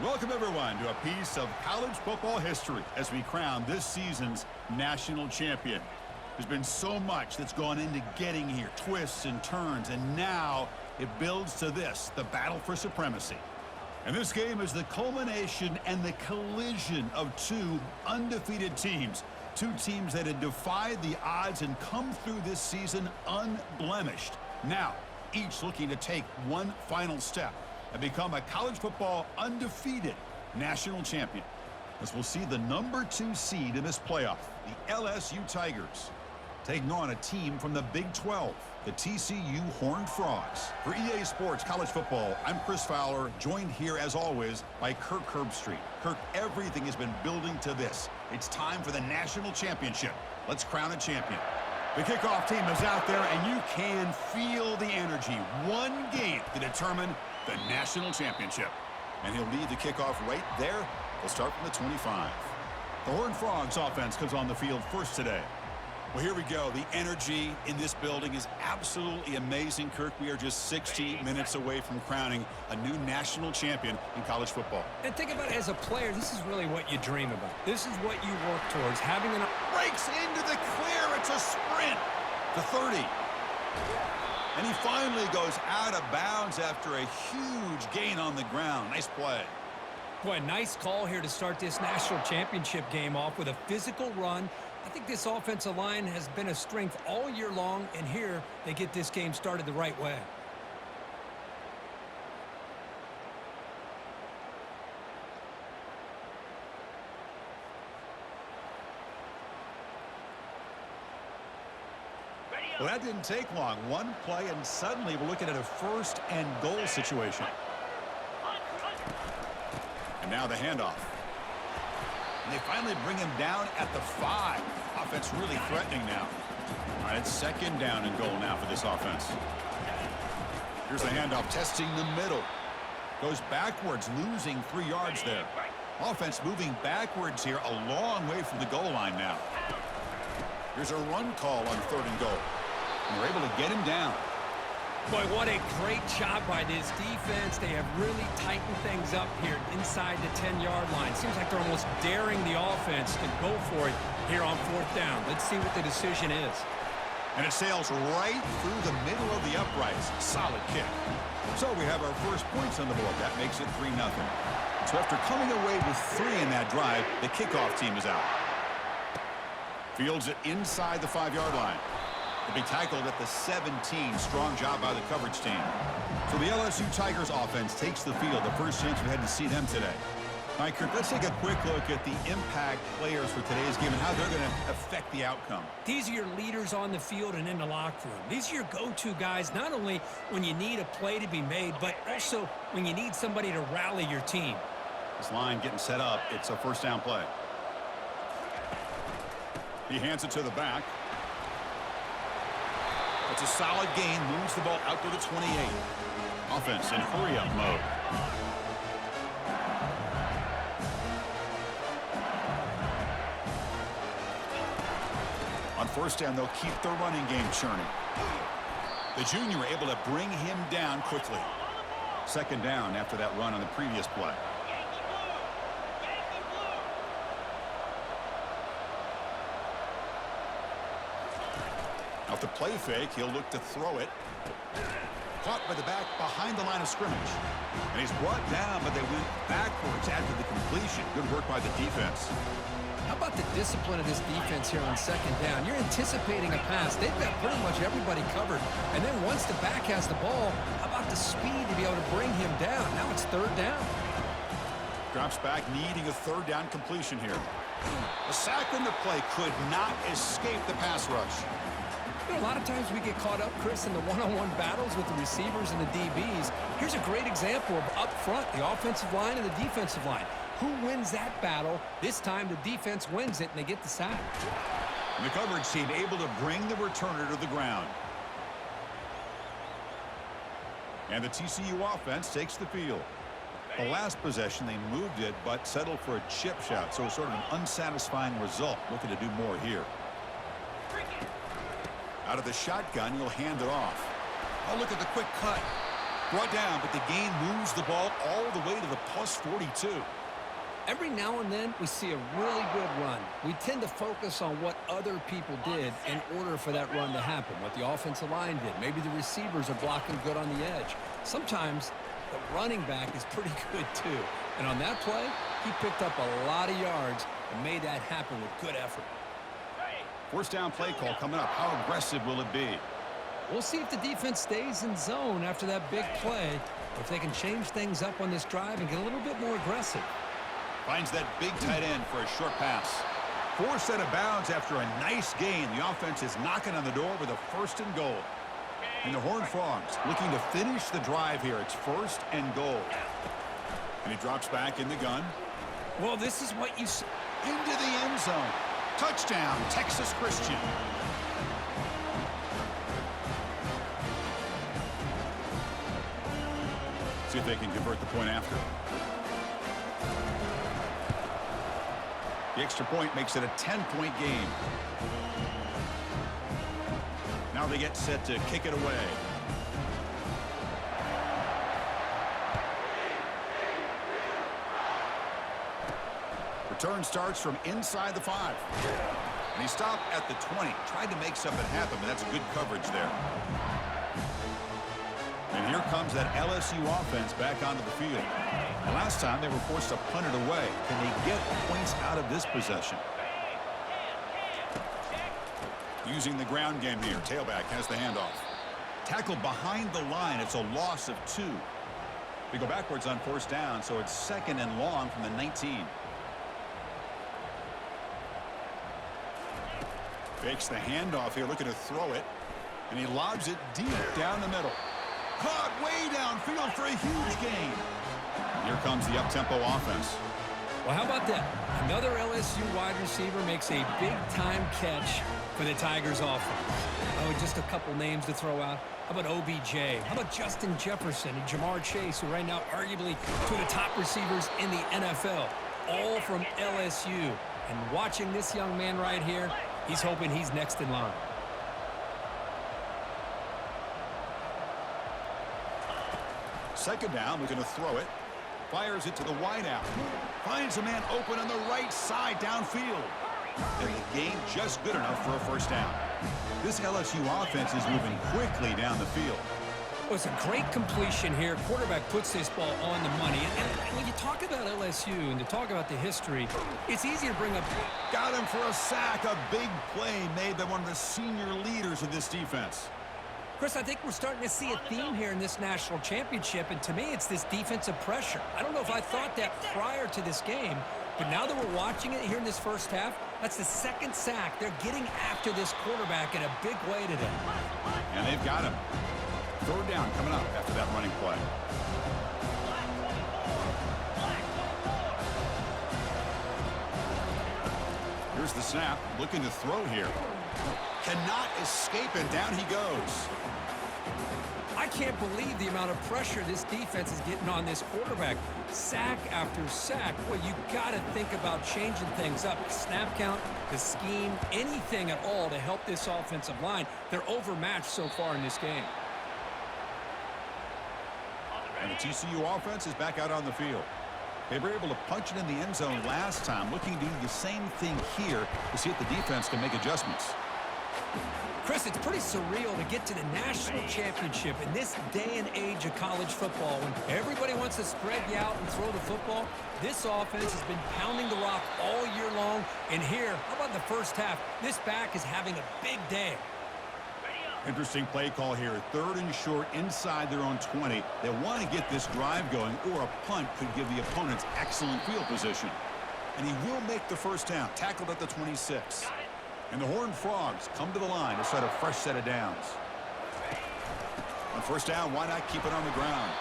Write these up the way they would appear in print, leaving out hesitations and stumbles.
Welcome, everyone, to a piece of college football history as we crown this season's national champion. There's been so much that's gone into getting here, twists and turns, and now it builds to this, the battle for supremacy. And this game is the culmination and the collision of two undefeated teams. Two teams that had defied the odds and come through this season unblemished. Now, each looking to take one final step and become a college football undefeated national champion. As we'll see the number 2 seed in this playoff, the LSU Tigers, taking on a team from the Big 12, the TCU Horned Frogs. For EA Sports College Football, I'm Chris Fowler, joined here as always by Kirk Herbstreit. Kirk, everything has been building to this. It's time for the national championship. Let's crown a champion. The kickoff team is out there, and you can feel the energy. One game to determine the national championship. And he'll lead the kickoff right there. We'll start from the 25. The Horned Frogs offense comes on the field first today. Well, here we go. The energy in this building is absolutely amazing, Kirk. We are just 16 minutes away from crowning a new national champion in college football. And think about it, as a player, this is really what you dream about. This is what you work towards, having an... Breaks into the clear. It's a sprint to 30. And he finally goes out of bounds after a huge gain on the ground. Nice play. Boy, nice call here to start this national championship game off with a physical run. I think this offensive line has been a strength all year long, and here they get this game started the right way. Well, that didn't take long. One play, and suddenly we're looking at a first and goal situation. And now the handoff. And they finally bring him down at the 5. Offense really threatening now. All right, it's second down and goal now for this offense. Here's the handoff, testing the middle. Goes backwards, losing 3 yards there. Offense moving backwards here, a long way from the goal line now. Here's a run call on 3rd and goal. And they're able to get him down. Boy, what a great job by this defense. They have really tightened things up here inside the 10-yard line. Seems like they're almost daring the offense to go for it here on 4th down. Let's see what the decision is. And it sails right through the middle of the uprights. Solid kick. So we have our first points on the board. That makes it 3-0. So after coming away with 3 in that drive, the kickoff team is out. Fields it inside the 5-yard line. To be tackled at the 17. Strong job by the coverage team. So the LSU Tigers offense takes the field. The first chance we had to see them today. All right, Kirk, let's take a quick look at the impact players for today's game and how they're going to affect the outcome. These are your leaders on the field and in the locker room. These are your go-to guys, not only when you need a play to be made, but also when you need somebody to rally your team. This line getting set up. It's a first down play. He hands it to the back. It's a solid gain. Moves the ball out to the 28. Offense in hurry-up mode. On first down, they'll keep the running game churning. The junior able to bring him down quickly. Second down after that run on the previous play. Off the play fake, he'll look to throw it. Caught by the back behind the line of scrimmage. And he's brought down, but they went backwards after the completion. Good work by the defense. How about the discipline of this defense here on second down? You're anticipating a pass. They've got pretty much everybody covered. And then once the back has the ball, how about the speed to be able to bring him down? Now it's 3rd down. Drops back, needing a 3rd down completion here. A sack on the play could not escape the pass rush. You know, a lot of times we get caught up, Chris, in the one-on-one battles with the receivers and the DBs. Here's a great example of up front, the offensive line and the defensive line. Who wins that battle? This time the defense wins it, and they get the sack. And the coverage team able to bring the returner to the ground. And the TCU offense takes the field. The last possession, they moved it, but settled for a chip shot, so sort of an unsatisfying result. Looking to do more here. Out of the shotgun, he'll hand it off. Oh, look at the quick cut. Brought down, but the gain moves the ball all the way to the plus 42. Every now and then, we see a really good run. We tend to focus on what other people did in order for that run to happen, what the offensive line did. Maybe the receivers are blocking good on the edge. Sometimes the running back is pretty good, too. And on that play, he picked up a lot of yards and made that happen with good effort. First down play call coming up. How aggressive will it be? We'll see if the defense stays in zone after that big play, or if they can change things up on this drive and get a little bit more aggressive. Finds that big tight end for a short pass. Forced out of bounds after a nice gain. The offense is knocking on the door with a 1st and goal. And the Horned Frogs looking to finish the drive here. It's 1st and goal. And he drops back in the gun. Well, this is what you see. Into the end zone. Touchdown, Texas Christian. See if they can convert the point after. The extra point makes it a 10-point game. Now they get set to kick it away. Return starts from inside the 5. And he stopped at the 20. Tried to make something happen, but that's good coverage there. And here comes that LSU offense back onto the field. And last time they were forced to punt it away. Can they get points out of this possession? Using the ground game here. Tailback has the handoff. Tackled behind the line. It's a loss of 2. We go backwards on 1st down, so it's 2nd and long from the 19. Fakes the handoff here, looking to throw it. And he lobs it deep down the middle. Caught way downfield for a huge gain. And here comes the up-tempo offense. Well, how about that? Another LSU wide receiver makes a big-time catch for the Tigers offense. Oh, just a couple names to throw out. How about OBJ? How about Justin Jefferson and Jamar Chase, who right now arguably two of the top receivers in the NFL, all from LSU. And watching this young man right here, he's hoping he's next in line. Second down, looking to throw it. Fires it to the wideout. Finds a man open on the right side downfield. And the gain just good enough for a 1st down. This LSU offense is moving quickly down the field. Well, it's a great completion here. Quarterback puts this ball on the money. And when you talk about LSU and you talk about the history, it's easy to bring up. Got him for a sack. A big play made by one of the senior leaders of this defense. Chris, I think we're starting to see a theme here in this national championship, and to me, it's this defensive pressure. I don't know if I thought that prior to this game, but now that we're watching it here in this 1st half, that's the 2nd sack. They're getting after this quarterback in a big way today. And they've got him. 3rd down coming up after that running play. Here's the snap. Looking to throw here. Cannot escape it. Down he goes. I can't believe the amount of pressure this defense is getting on this quarterback. Sack after sack. Well, you got to think about changing things up. The snap count, the scheme, anything at all to help this offensive line. They're overmatched so far in this game. And the TCU offense is back out on the field. They were able to punch it in the end zone last time, looking to do the same thing here to see if the defense can make adjustments. Chris, it's pretty surreal to get to the national championship in this day and age of college football when everybody wants to spread you out and throw the football. This offense has been pounding the rock all year long. And here, how about the 1st half? This back is having a big day. Interesting play call here. 3rd and short inside their own 20. They want to get this drive going, or a punt could give the opponents excellent field position. And he will make the 1st down, tackled at the 26. And the Horned Frogs come to the line to set a fresh set of downs. On 1st down, why not keep it on the ground?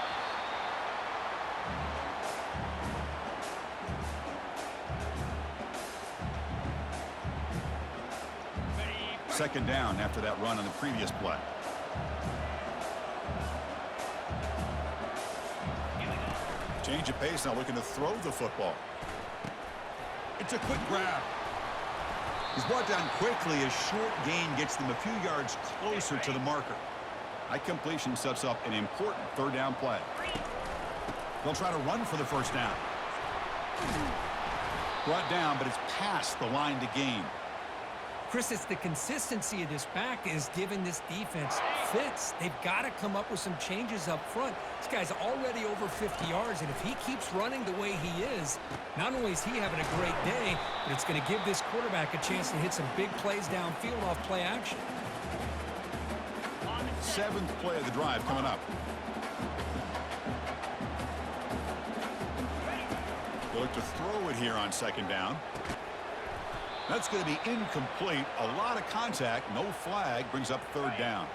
Second down after that run on the previous play. Change of pace now, looking to throw the football. It's a quick grab. He's brought down quickly. A short gain gets them a few yards closer to the marker. That completion sets up an important third down play. They'll try to run for the first down. Brought down, but it's past the line to gain. Chris, it's the consistency of this back is giving this defense fits. They've got to come up with some changes up front. This guy's already over 50 yards, and if he keeps running the way he is, not only is he having a great day, but it's going to give this quarterback a chance to hit some big plays downfield off play action. 7th play of the drive coming up. They'll look to throw it here on second down. That's going to be incomplete. A lot of contact. No flag. Brings up third down.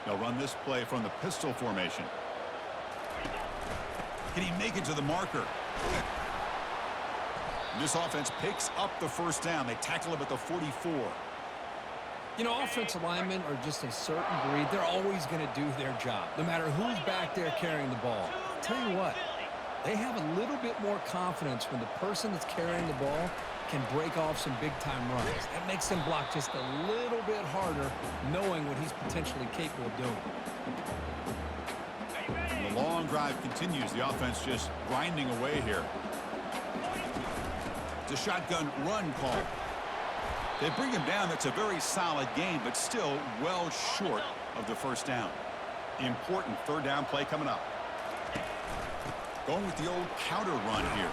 They'll run this play from the pistol formation. Can he make it to the marker? This offense picks up the first down. They tackle him at the 44. You know, offensive linemen are just a certain breed. They're always going to do their job, no matter who's back there carrying the ball. I'll tell you what, they have a little bit more confidence when the person that's carrying the ball can break off some big-time runs. That makes them block just a little bit harder, knowing what he's potentially capable of doing. And the long drive continues. The offense just grinding away here. It's a shotgun run call. They bring him down. That's a very solid game, but still well short of the first down. Important third down play coming up. Going with the old counter run here.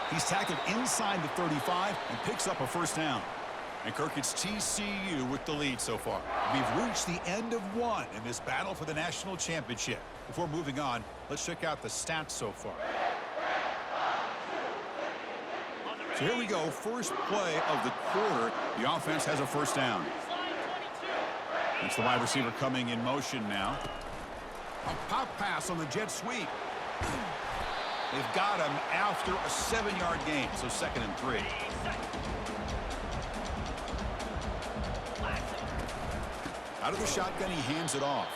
He's tackled inside the 35 and picks up a first down. And Kirk, it's TCU with the lead so far. We've reached the end of one in this battle for the national championship. Before moving on, let's check out the stats so far. So here we go. First play of the quarter. The offense has a first down. It's the wide receiver coming in motion now. A pop pass on the jet sweep. They've got him after a 7-yard gain, so 2nd and 3. Out of the shotgun, he hands it off.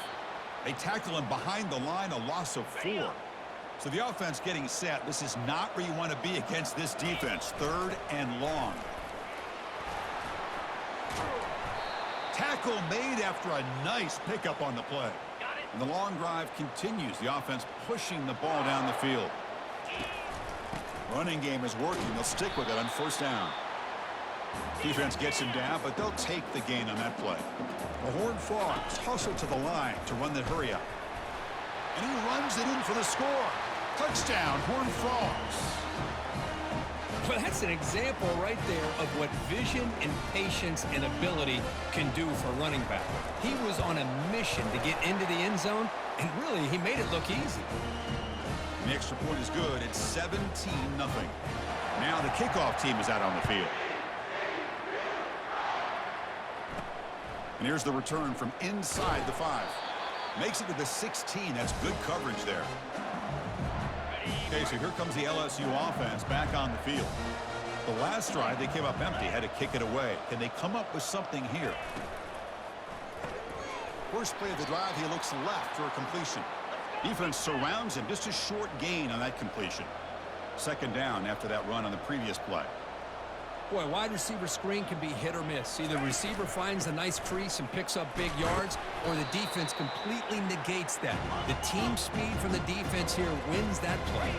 They tackle him behind the line, a loss of 4. So the offense getting set. This is not where you want to be against this defense. 3rd and long. Tackle made after a nice pickup on the play. And the long drive continues. The offense pushing the ball down the field. Running game is working. They'll stick with it on first down. Defense gets him down, but they'll take the gain on that play. The Horned Frogs hustle to the line to run the hurry up. And he runs it in for the score. Touchdown, Horned Frogs. Well, that's an example right there of what vision and patience and ability can do for a running back. He was on a mission to get into the end zone, and really, he made it look easy. The extra point is good. It's 17-0. Now the kickoff team is out on the field. And here's the return from inside the 5. Makes it to the 16. That's good coverage there. Okay, so here comes the LSU offense back on the field. The last drive, they came up empty, had to kick it away. Can they come up with something here? First play of the drive, he looks left for a completion. Defense surrounds him. Just a short gain on that completion. 2nd down after that run on the previous play. Boy, wide receiver screen can be hit or miss. Either the receiver finds a nice crease and picks up big yards, or the defense completely negates that. The team speed from the defense here wins that play.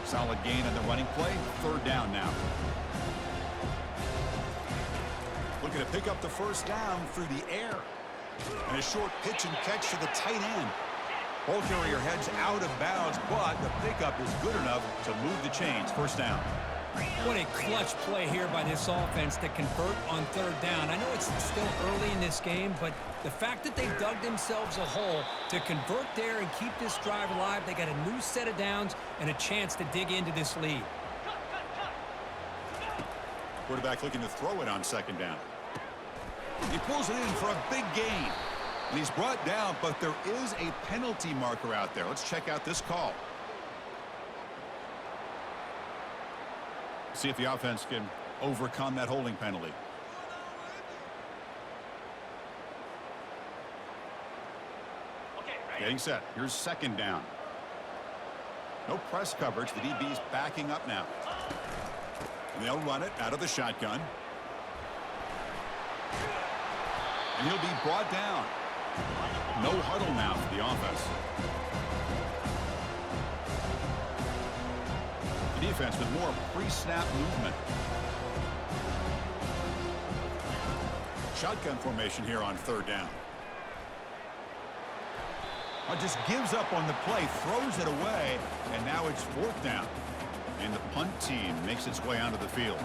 Solid gain on the running play. 3rd down now. Looking to pick up the first down through the air. And a short pitch and catch to the tight end. Ball carrier heads out of bounds, but the pickup is good enough to move the chains. First down. What a clutch play here by this offense to convert on 3rd down. I know it's still early in this game, but the fact that they dug themselves a hole to convert there and keep this drive alive, they got a new set of downs and a chance to dig into this lead. Quarterback looking to throw it on 2nd down. He pulls it in for a big gain. And he's brought down, but there is a penalty marker out there. Let's check out this call. See if the offense can overcome that holding penalty. Getting set. Here's 2nd down. No press coverage. The DB's backing up now. And they'll run it out of the shotgun. And he'll be brought down. No huddle now for the offense. The defense with more pre-snap movement. Shotgun formation here on third down. Just gives up on the play, throws it away, and now it's fourth down. And the punt team makes its way onto the field.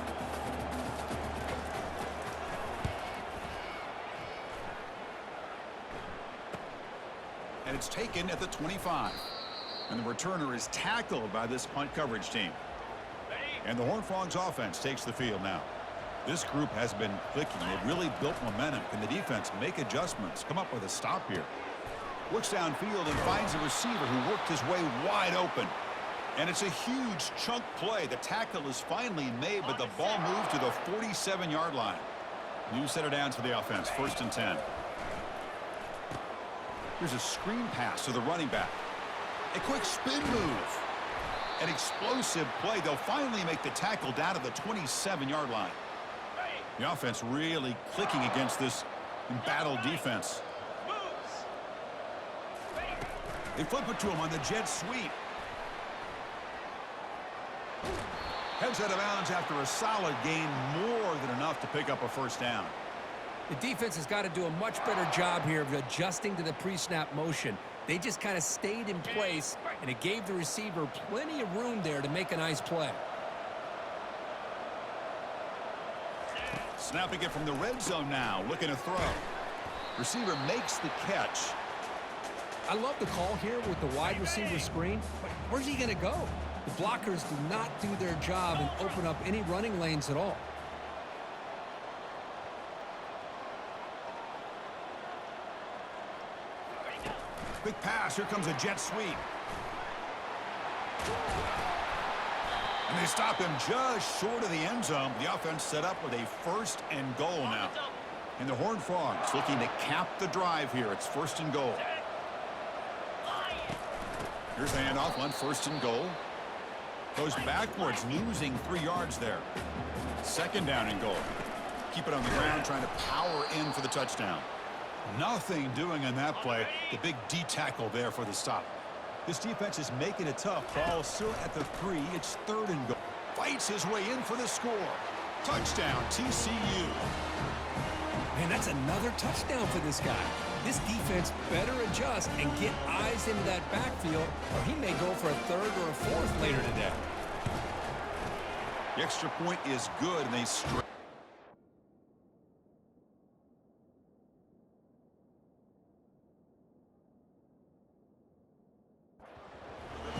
And it's taken at the 25. And the returner is tackled by this punt coverage team. And the Horned Frogs offense takes the field now. This group has been clicking. They've really built momentum. Can the defense make adjustments? Come up with a stop here. Looks downfield and finds a receiver who worked his way wide open. And it's a huge chunk play. The tackle is finally made, but the ball moved to the 47-yard line. New set of downs for the offense. 1st and 10. Here's a screen pass to the running back. A quick spin move. An explosive play. They'll finally make the tackle down to the 27-yard line. The offense really clicking against this embattled defense. They flip it to him on the jet sweep. Heads out of bounds after a solid gain, more than enough to pick up a first down. The defense has got to do a much better job here of adjusting to the pre-snap motion. They just kind of stayed in place, and it gave the receiver plenty of room there to make a nice play. Snapping it from the red zone now, looking to throw. Receiver makes the catch. I love the call here with the wide receiver screen, but where's he going to go? The blockers do not do their job and open up any running lanes at all. Quick pass. Here comes a jet sweep. And they stop him just short of the end zone. The offense set up with a 1st and goal now. And the Horned Frogs looking to cap the drive here. It's 1st and goal. Here's the handoff on 1st and goal. Goes backwards, losing 3 yards there. 2nd down and goal. Keep it on the ground, trying to power in for the touchdown. Nothing doing on that play. The big D tackle there for the stop. This defense is making it tough. Ball still at the 3. It's 3rd and goal. Fights his way in for the score. Touchdown, TCU. Man, that's another touchdown for this guy. This defense better adjust and get eyes into that backfield, or he may go for a 3rd or a 4th later today. The extra point is good, and they straight.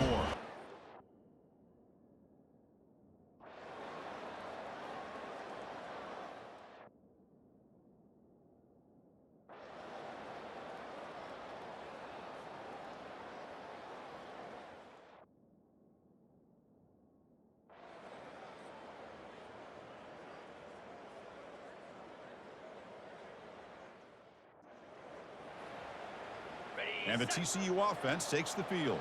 More. And the TCU offense takes the field.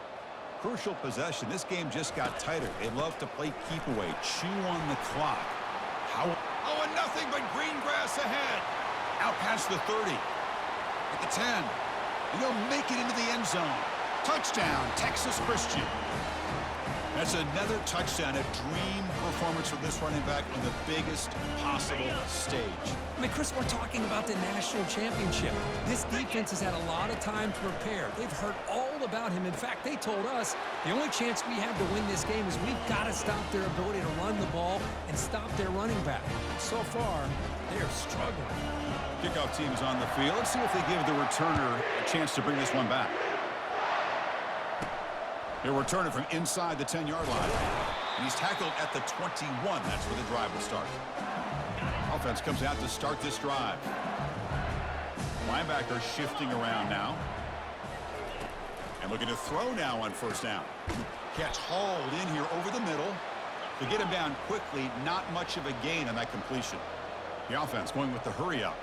Crucial possession. This game just got tighter. They love to play keep away, chew on the clock. Oh, and nothing but green grass ahead. Out past the 30. At the 10. And they'll make it into the end zone. Touchdown, Texas Christian. That's another touchdown, a dream performance for this running back on the biggest possible stage. I mean, Chris, we're talking about the national championship. This defense has had a lot of time to prepare. They've heard all about him. In fact, they told us the only chance we have to win this game is we've got to stop their ability to run the ball and stop their running back. So far, they're struggling. Kickoff team is on the field. Let's see if they give the returner a chance to bring this one back. He'll return it from inside the 10-yard line. And he's tackled at the 21. That's where the drive will start. Offense comes out to start this drive. Linebacker shifting around now. And looking to throw now on 1st down. Catch hauled in here over the middle. To get him down quickly, not much of a gain on that completion. The offense going with the hurry up.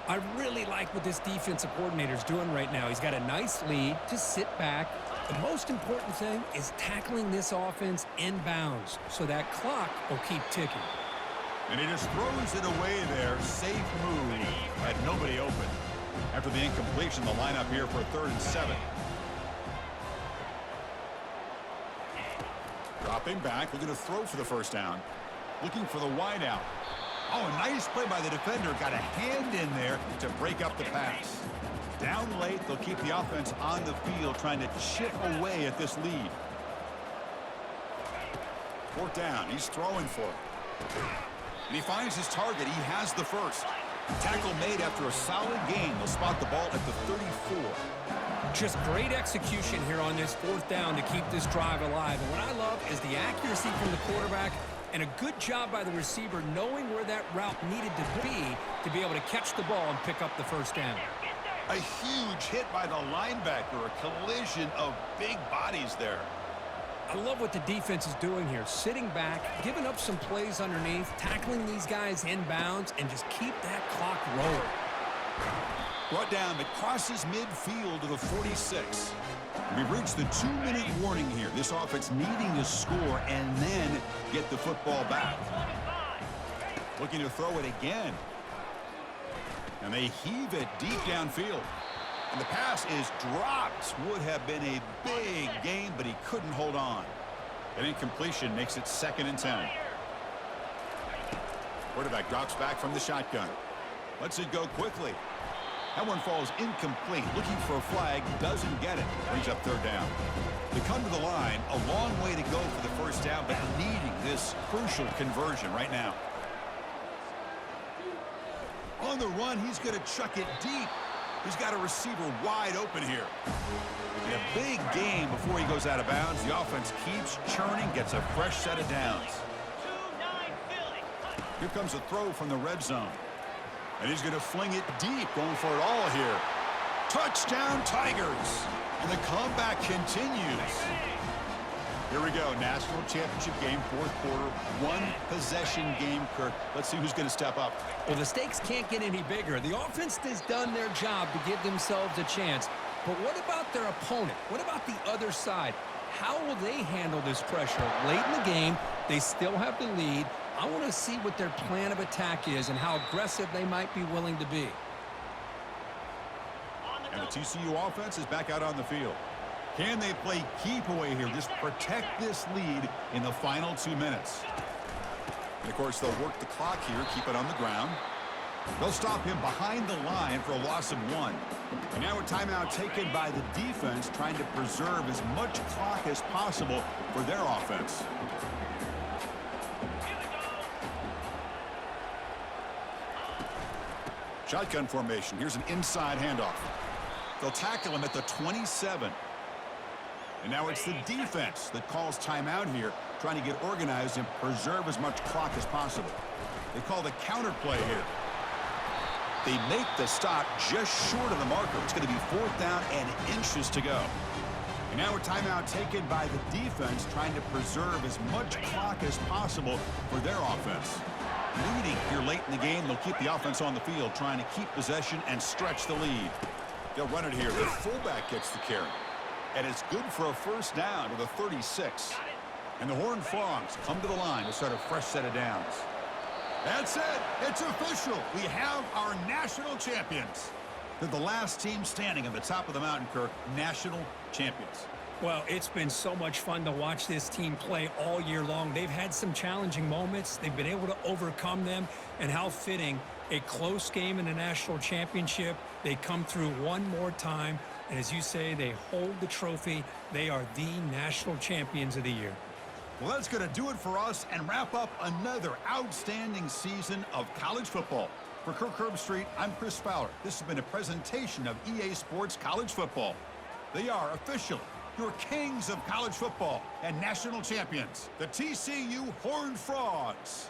I really like what this defensive coordinator is doing right now. He's got a nice lead. Just sit back. The most important thing is tackling this offense inbounds so that clock will keep ticking. And he just throws it away there. Safe move. Had nobody open. After the incompletion, the lineup here for 3rd and 7. Dropping back, looking to throw for the first down. Looking for the wide out. Oh, a nice play by the defender. Got a hand in there to break up the pass. Down late, they'll keep the offense on the field trying to chip away at this lead. 4th down, he's throwing for it. And he finds his target. He has the first. Tackle made after a solid gain. They'll spot the ball at the 34. Just great execution here on this 4th down to keep this drive alive. And what I love is the accuracy from the quarterback and a good job by the receiver knowing where that route needed to be able to catch the ball and pick up the first down. A huge hit by the linebacker, a collision of big bodies there. I love what the defense is doing here. Sitting back, giving up some plays underneath, tackling these guys inbounds, and just keep that clock rolling. Brought down, it crosses midfield to the 46. We've reached the 2-minute warning here. This offense needing to score and then get the football back. Looking to throw it again. And they heave it deep downfield. And the pass is dropped. Would have been a big gain, but he couldn't hold on. An incompletion makes it 2nd and 10. Quarterback drops back from the shotgun. Lets it go quickly. That one falls incomplete. Looking for a flag. Doesn't get it. Brings up 3rd down. They come to the line. A long way to go for the first down, but needing this crucial conversion right now. On the run, he's going to chuck it deep. He's got a receiver wide open here. And a big game before he goes out of bounds. The offense keeps churning, gets a fresh set of downs. Here comes a throw from the red zone. And he's going to fling it deep, going for it all here. Touchdown, Tigers. And the comeback continues. Here we go, national championship game, 4th quarter, 1-possession game, Kirk. Let's see who's going to step up. Well, the stakes can't get any bigger. The offense has done their job to give themselves a chance. But what about their opponent? What about the other side? How will they handle this pressure? Late in the game, they still have the lead. I want to see what their plan of attack is and how aggressive they might be willing to be. And the TCU offense is back out on the field. Can they play keep away here? Just protect this lead in the final 2 minutes. And, of course, they'll work the clock here, keep it on the ground. They'll stop him behind the line for a loss of 1. And now a timeout taken by the defense, trying to preserve as much clock as possible for their offense. Shotgun formation. Here's an inside handoff. They'll tackle him at the 27. And now it's the defense that calls timeout here, trying to get organized and preserve as much clock as possible. They call the counter play here. They make the stop just short of the marker. It's going to be 4th down and inches to go. And now a timeout taken by the defense, trying to preserve as much clock as possible for their offense. Leading here late in the game, they'll keep the offense on the field, trying to keep possession and stretch the lead. They'll run it here. The fullback gets the carry. And it's good for a first down to the 36. And the Horned Frogs come to the line to start a fresh set of downs. That's it. It's official. We have our national champions. They're the last team standing at the top of the mountain, Kirk. National champions. Well, it's been so much fun to watch this team play all year long. They've had some challenging moments. They've been able to overcome them. And how fitting, a close game in a national championship. They come through one more time. And as you say, they hold the trophy. They are the national champions of the year. Well, that's going to do it for us and wrap up another outstanding season of college football. For Kirk Herbstreit, I'm Chris Fowler. This has been a presentation of EA Sports College Football. They are officially your kings of college football and national champions, the TCU Horned Frogs.